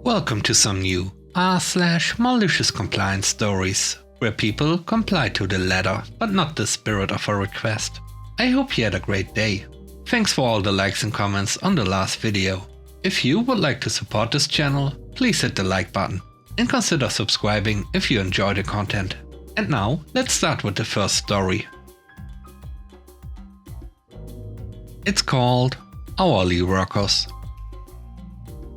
Welcome to some new r/malicious compliance stories, where people comply to the letter but not the spirit of a request. I hope you had a great day. Thanks for all the likes and comments on the last video. If you would like to support this channel, please hit the like button and consider subscribing if you enjoy the content. And now, let's start with the first story. It's called Hourly Workers.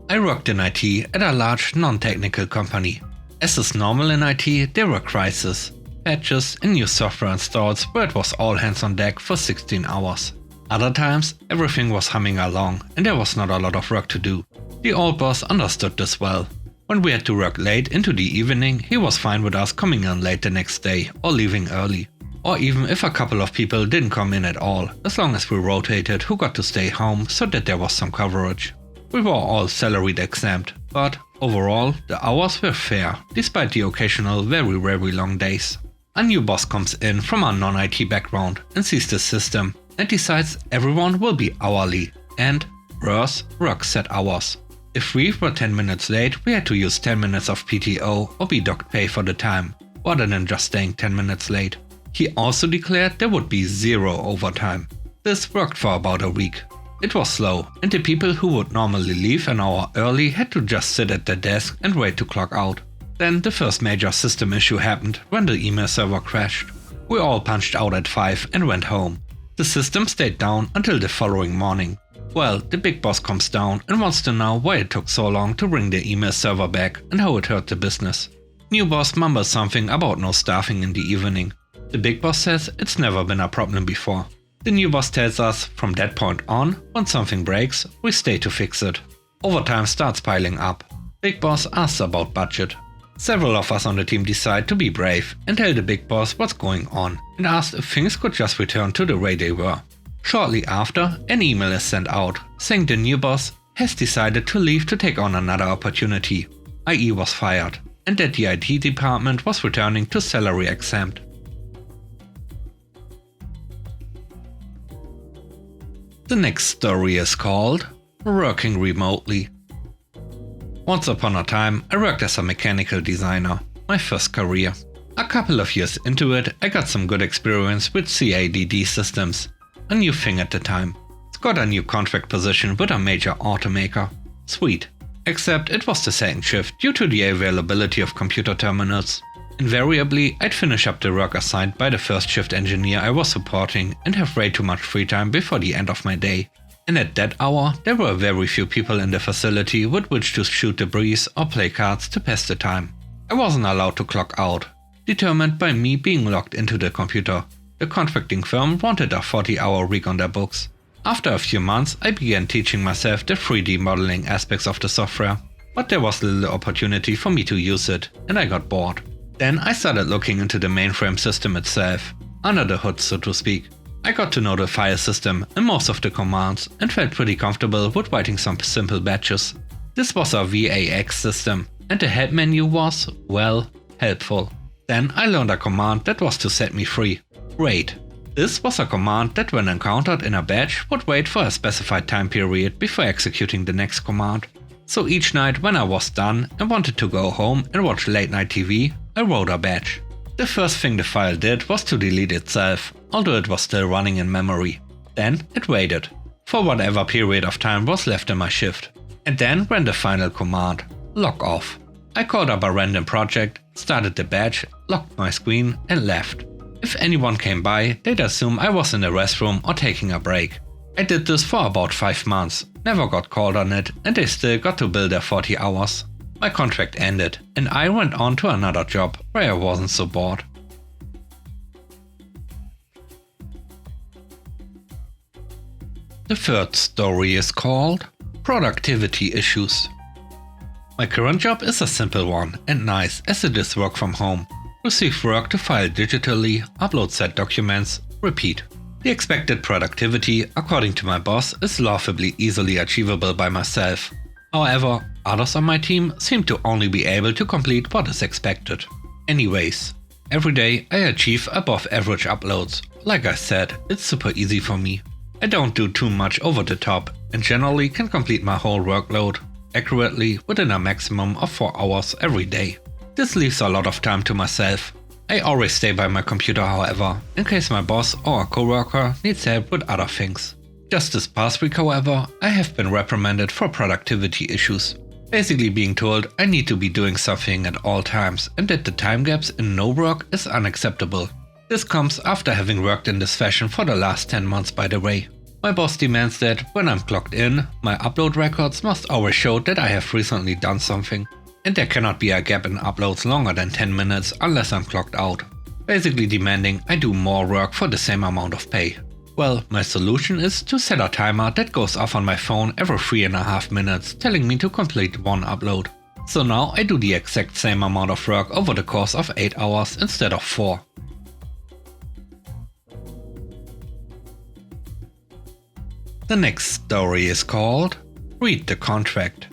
I worked in IT at a large non-technical company. As is normal in IT, there were crises, patches and new software installed where it was all hands on deck for 16 hours. Other times, everything was humming along and there was not a lot of work to do. The old boss understood this well. When we had to work late into the evening, he was fine with us coming in late the next day or leaving early. Or even if a couple of people didn't come in at all, as long as we rotated who got to stay home so that there was some coverage. We were all salaried exempt, but overall the hours were fair, despite the occasional very long days. A new boss comes in from a non-IT background and sees the system and decides everyone will be hourly and, worse, work set hours. If we were 10 minutes late, we had to use 10 minutes of PTO or be docked pay for the time, rather than just staying 10 minutes late. He also declared there would be zero overtime. This worked for about a week. It was slow, and the people who would normally leave an hour early had to just sit at their desk and wait to clock out. Then the first major system issue happened when the email server crashed. We all punched out at 5 and went home. The system stayed down until the following morning. Well, the big boss comes down and wants to know why it took so long to bring the email server back and how it hurt the business. New boss mumbles something about no staffing in the evening. The big boss says it's never been a problem before. The new boss tells us from that point on, when something breaks, we stay to fix it. Overtime starts piling up. Big boss asks about budget. Several of us on the team decide to be brave and tell the big boss what's going on and ask if things could just return to the way they were. Shortly after, an email is sent out saying the new boss has decided to leave to take on another opportunity, i.e. was fired, and that the IT department was returning to salary exempt. The next story is called Working Remotely. Once upon a time, I worked as a mechanical designer, my first career. A couple of years into it, I got some good experience with CADD systems, a new thing at the time. Got a new contract position with a major automaker. Sweet. Except it was the second shift due to the availability of computer terminals. Invariably, I'd finish up the work assigned by the first shift engineer I was supporting and have way too much free time before the end of my day. And at that hour, there were very few people in the facility with which to shoot the breeze or play cards to pass the time. I wasn't allowed to clock out, determined by me being logged into the computer. The contracting firm wanted a 40-hour week on their books. After a few months, I began teaching myself the 3D modeling aspects of the software, but there was little opportunity for me to use it, and I got bored. Then I started looking into the mainframe system itself, under the hood so to speak. I got to know the file system and most of the commands and felt pretty comfortable with writing some simple batches. This was a VAX system and the help menu was, well, helpful. Then I learned a command that was to set me free. Wait. This was a command that when encountered in a batch would wait for a specified time period before executing the next command. So each night when I was done and wanted to go home and watch late night TV, I wrote a batch. The first thing the file did was to delete itself, although it was still running in memory. Then it waited, for whatever period of time was left in my shift. And then ran the final command, log off. I called up a random project, started the batch, locked my screen and left. If anyone came by, they'd assume I was in the restroom or taking a break. I did this for about 5 months, never got called on it and they still got to bill their 40 hours. My contract ended and I went on to another job where I wasn't so bored. The third story is called Productivity Issues. My current job is a simple one and nice as it is work from home. Receive work to file digitally, upload set documents, repeat. The expected productivity, according to my boss, is laughably easily achievable by myself. However, others on my team seem to only be able to complete what is expected. Anyways, every day I achieve above average uploads. Like I said, it's super easy for me. I don't do too much over the top and generally can complete my whole workload. accurately within a maximum of 4 hours every day. This leaves a lot of time to myself. I always stay by my computer however, in case my boss or a coworker needs help with other things. Just this past week however, I have been reprimanded for productivity issues. Basically being told I need to be doing something at all times and that the time gaps in no work is unacceptable. This comes after having worked in this fashion for the last 10 months by the way. My boss demands that when I'm clocked in, my upload records must always show that I have recently done something. And there cannot be a gap in uploads longer than 10 minutes unless I'm clocked out. Basically demanding I do more work for the same amount of pay. Well, my solution is to set a timer that goes off on my phone every 3.5 minutes, telling me to complete one upload. So now I do the exact same amount of work over the course of 8 hours instead of 4. The next story is called Read the Contract.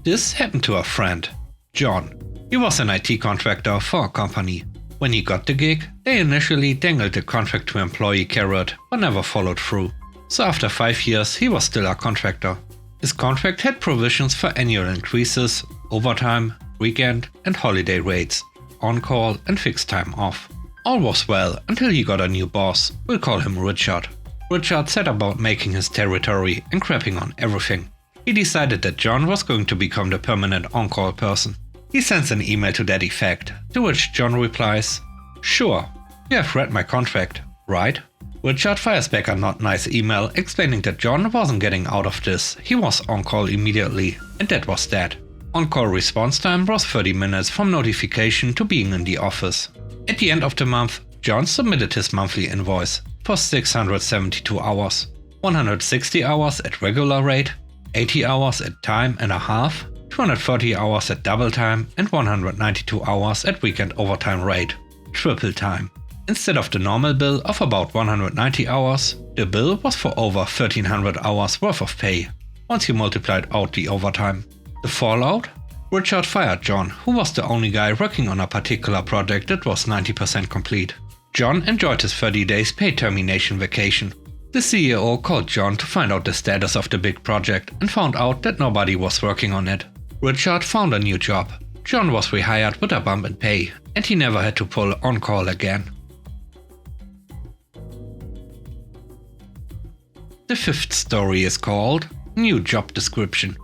This happened to a friend, John. He was an IT contractor for a company. When he got the gig, they initially dangled the contract to employee carrot, but never followed through. So after 5 years, he was still a contractor. His contract had provisions for annual increases, overtime, weekend and holiday rates, on-call and fixed time off. All was well until he got a new boss, we'll call him Richard. Richard set about making his territory and crapping on everything. He decided that John was going to become the permanent on-call person. He sends an email to that effect, to which John replies, "Sure, you have read my contract, right?" Richard fires back a not nice email explaining that John wasn't getting out of this, he was on call immediately, and that was that. On-call response time was 30 minutes from notification to being in the office. At the end of the month, John submitted his monthly invoice for 672 hours, 160 hours at regular rate, 80 hours at time and a half, 230 hours at double time and 192 hours at weekend overtime rate, triple time. Instead of the normal bill of about 190 hours, the bill was for over 1300 hours worth of pay, once you multiplied out the overtime. The fallout? Richard fired John, who was the only guy working on a particular project that was 90% complete. John enjoyed his 30 days paid termination vacation. The CEO called John to find out the status of the big project and found out that nobody was working on it. Richard found a new job. John was rehired with a bump in pay, and he never had to pull on call again. The fifth story is called New Job Description.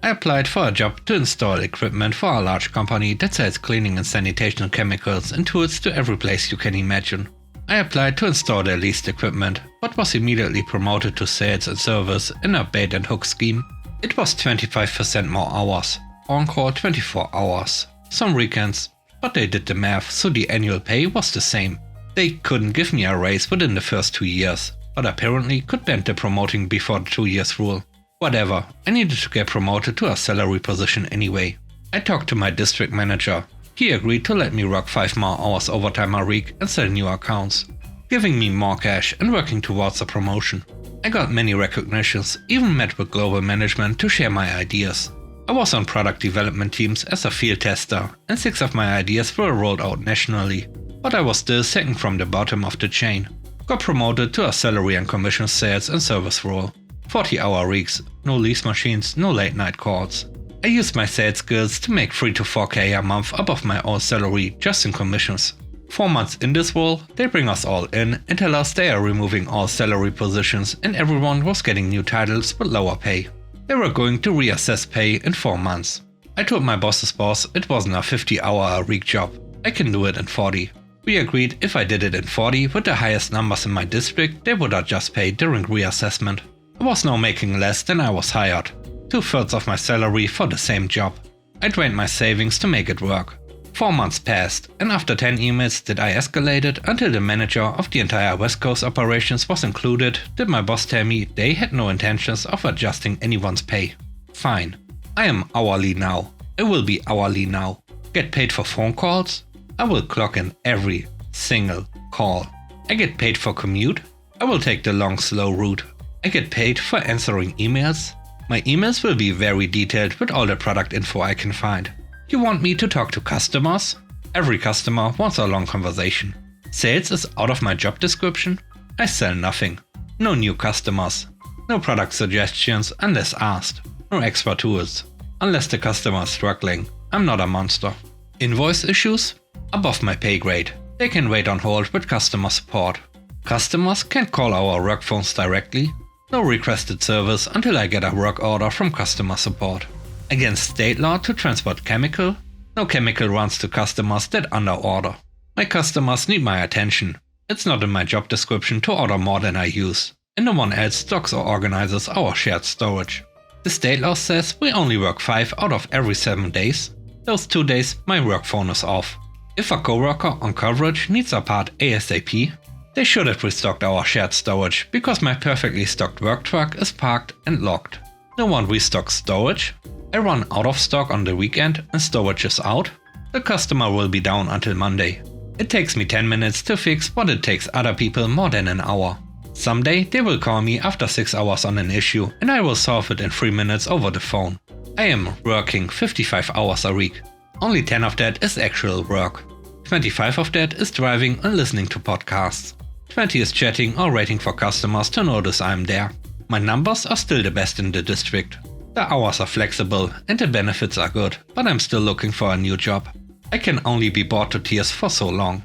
I applied for a job to install equipment for a large company that sells cleaning and sanitation chemicals and tools to every place you can imagine. I applied to install their leased equipment, but was immediately promoted to sales and service in a bait and hook scheme. It was 25% more hours, on-call 24 hours, some weekends, but they did the math so the annual pay was the same. They couldn't give me a raise within the first 2 years, but apparently could bend the promoting before the 2 years rule. Whatever, I needed to get promoted to a salary position anyway. I talked to my district manager. He agreed to let me work 5 more hours overtime a week and sell new accounts, giving me more cash and working towards a promotion. I got many recognitions, even met with global management to share my ideas. I was on product development teams as a field tester, and 6 of my ideas were rolled out nationally, but I was still second from the bottom of the chain. Got promoted to a salary and commission sales and service role. 40-hour weeks, no lease machines, no late night calls. I used my sales skills to make 3 to 4k a month above my own salary just in commissions. 4 months in this role, they bring us all in and tell us they are removing all salary positions and everyone was getting new titles with lower pay. They were going to reassess pay in 4 months. I told my boss's boss it wasn't a 50-hour a week job. I can do it in 40. We agreed if I did it in 40 with the highest numbers in my district, they would adjust pay during reassessment. I was now making less than I was hired, 2/3 of my salary for the same job. I drained my savings to make it work. 4 months passed, and after 10 emails that I escalated until the manager of the entire West Coast operations was included, did my boss tell me they had no intentions of adjusting anyone's pay. Fine. I am hourly now. I will be hourly now. Get paid for phone calls? I will clock in every single call. I get paid for commute? I will take the long slow route. I get paid for answering emails? My emails will be very detailed with all the product info I can find. You want me to talk to customers? Every customer wants a long conversation. Sales is out of my job description? I sell nothing. No new customers. No product suggestions unless asked. No expert tools. Unless the customer is struggling. I'm not a monster. Invoice issues? Above my pay grade. They can wait on hold with customer support. Customers can call our work phones directly. No requested service until I get a work order from customer support. Against state law to transport chemical? No chemical runs to customers that under order. My customers need my attention. It's not in my job description to order more than I use. And no one else stocks or organizes our shared storage. The state law says we only work 5 out of every 7 days. Those 2 days my work phone is off. If a coworker on coverage needs a part ASAP, they should have restocked our shared storage because my perfectly stocked work truck is parked and locked. No one restocks storage. I run out of stock on the weekend and storage is out. The customer will be down until Monday. It takes me 10 minutes to fix what it takes other people more than an hour. Someday they will call me after 6 hours on an issue and I will solve it in 3 minutes over the phone. I am working 55 hours a week. Only 10 of that is actual work. 25 of that is driving and listening to podcasts. 20 is chatting or waiting for customers to notice I'm there. My numbers are still the best in the district. The hours are flexible and the benefits are good, but I'm still looking for a new job. I can only be bored to tears for so long.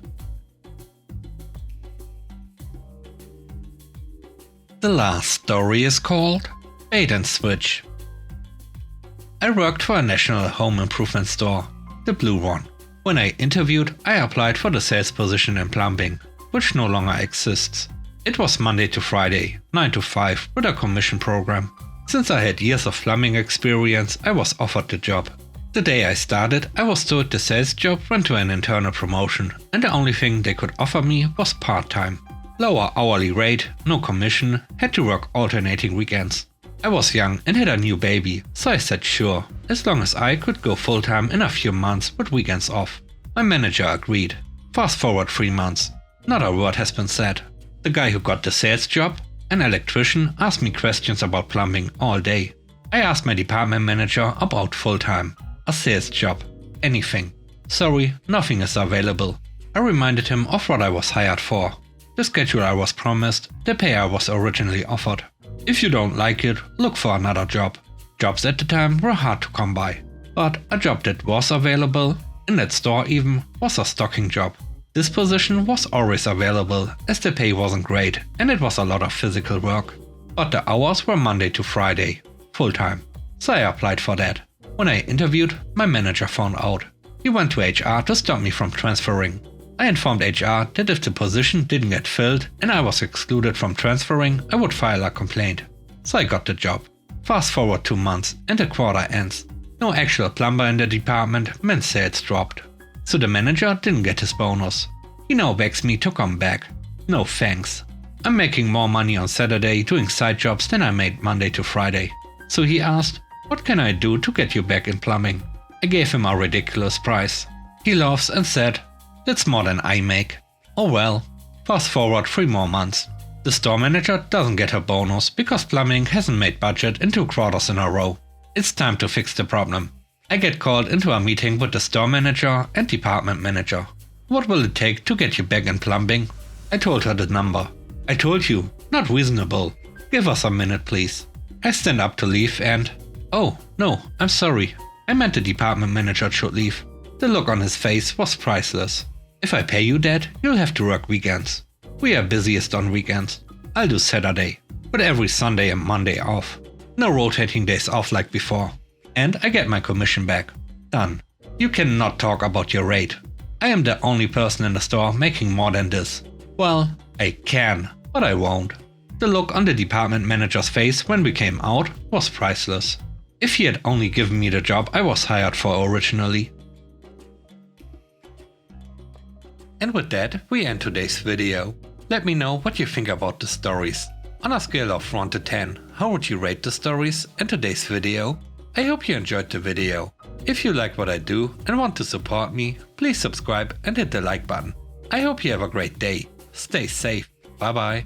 The last story is called Bait and Switch. I worked for a national home improvement store, the blue one. When I interviewed, I applied for the sales position in plumbing, which no longer exists. It was Monday to Friday, 9 to 5 with a commission program. Since I had years of plumbing experience, I was offered the job. The day I started, I was told the sales job went to an internal promotion and the only thing they could offer me was part-time. Lower hourly rate, no commission, had to work alternating weekends. I was young and had a new baby, so I said sure, as long as I could go full-time in a few months with weekends off. My manager agreed. Fast forward 3 months. Not a word has been said. The guy who got the sales job, an electrician, asked me questions about plumbing all day. I asked my department manager about full-time, a sales job, anything. Sorry, nothing is available. I reminded him of what I was hired for. The schedule I was promised, the pay I was originally offered. If you don't like it, look for another job. Jobs at the time were hard to come by. But a job that was available, in that store even, was a stocking job. This position was always available as the pay wasn't great and it was a lot of physical work. But the hours were Monday to Friday, full-time. So I applied for that. When I interviewed, my manager found out. He went to HR to stop me from transferring. I informed HR that if the position didn't get filled and I was excluded from transferring, I would file a complaint. So I got the job. Fast forward 2 months and the quarter ends. No actual plumber in the department meant sales dropped. So the manager didn't get his bonus. He now begs me to come back. No thanks. I'm making more money on Saturday doing side jobs than I made Monday to Friday. So he asked, what can I do to get you back in plumbing? I gave him a ridiculous price. He laughs and said, that's more than I make. Oh well. Fast forward 3 more months. The store manager doesn't get her bonus because plumbing hasn't made budget in 2 quarters in a row. It's time to fix the problem. I get called into a meeting with the store manager and department manager. What will it take to get you back in plumbing? I told her the number. I told you, not reasonable. Give us a minute please. I stand up to leave and... Oh, no, I'm sorry. I meant the department manager should leave. The look on his face was priceless. If I pay you that, you'll have to work weekends. We are busiest on weekends. I'll do Saturday, with every Sunday and Monday off. No rotating days off like before. And I get my commission back. Done. You cannot talk about your rate. I am the only person in the store making more than this. Well, I can, but I won't. The look on the department manager's face when we came out was priceless. If he had only given me the job I was hired for originally. And with that, we end today's video. Let me know what you think about the stories. On a scale of 1 to 10, how would you rate the stories and today's video? I hope you enjoyed the video. If you like what I do and want to support me, please subscribe and hit the like button. I hope you have a great day. Stay safe. Bye bye.